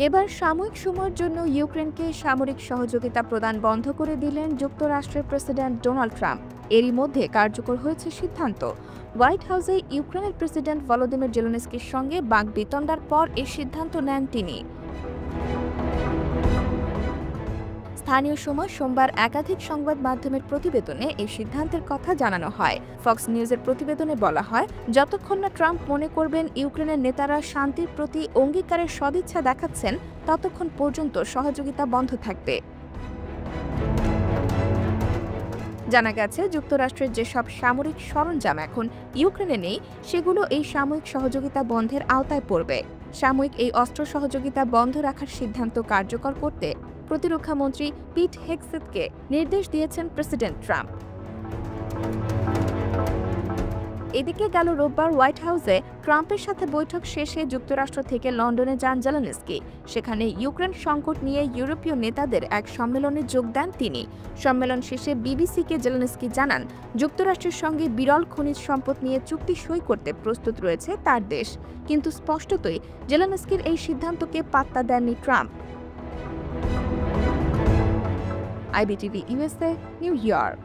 এবার সাময়িক সময়ের জন্য ইউক্রেনকে সামরিক সহযোগিতা প্রদান বন্ধ করে দিলেন যুক্তরাষ্ট্রের প্রেসিডেন্ট ডোনাল্ড ট্রাম্প। এরই মধ্যে কার্যকর হয়েছে সিদ্ধান্ত। হোয়াইট হাউসে ইউক্রেনের প্রেসিডেন্ট ভলোদিমির জেলেনস্কির সঙ্গে বাকবিতণ্ডার পর এই সিদ্ধান্ত নেন তিনি। স্থানীয় সময় সোমবার একাধিক সংবাদ মাধ্যমের প্রতিবেদনে এই সিদ্ধান্তের কথা জানানো হয়। ফক্স নিউজের প্রতিবেদনে বলা হয়, যতক্ষণ না ট্রাম্প মনে করবেন ইউক্রেনের নেতারা শান্তির প্রতি অঙ্গীকারের সদিচ্ছা দেখাচ্ছেন, ততক্ষণ পর্যন্ত সহযোগিতা বন্ধ থাকবে। জানা গেছে, যুক্তরাষ্ট্রের যেসব সামরিক সরঞ্জাম এখন ইউক্রেনে নেই, সেগুলো এই সাময়িক সহযোগিতা বন্ধের আওতায় পড়বে। সাময়িক এই অস্ত্র সহযোগিতা বন্ধ রাখার সিদ্ধান্ত কার্যকর করতে প্রতিরক্ষামন্ত্রী পিট হেগসেথকে নির্দেশ দিয়েছেন প্রেসিডেন্ট ট্রাম্প। এদিকে গেল রোববার হোয়াইট হাউসে ট্রাম্পের সাথে বৈঠক শেষে যুক্তরাষ্ট্র থেকে লন্ডনে যান জেলেনস্কি। সেখানে ইউক্রেন সংকট নিয়ে ইউরোপীয় নেতাদের এক সম্মেলনে যোগ দেন তিনি। সম্মেলন শেষে বিবিসিকে জেলেনস্কি জানান, যুক্তরাষ্ট্রের সঙ্গে বিরল খনিজ সম্পদ নিয়ে চুক্তি সই করতে প্রস্তুত রয়েছে তার দেশ। কিন্তু স্পষ্টতই জেলেনস্কির এই সিদ্ধান্তকে পাত্তা দেননি Trump. IBTV USA, New York।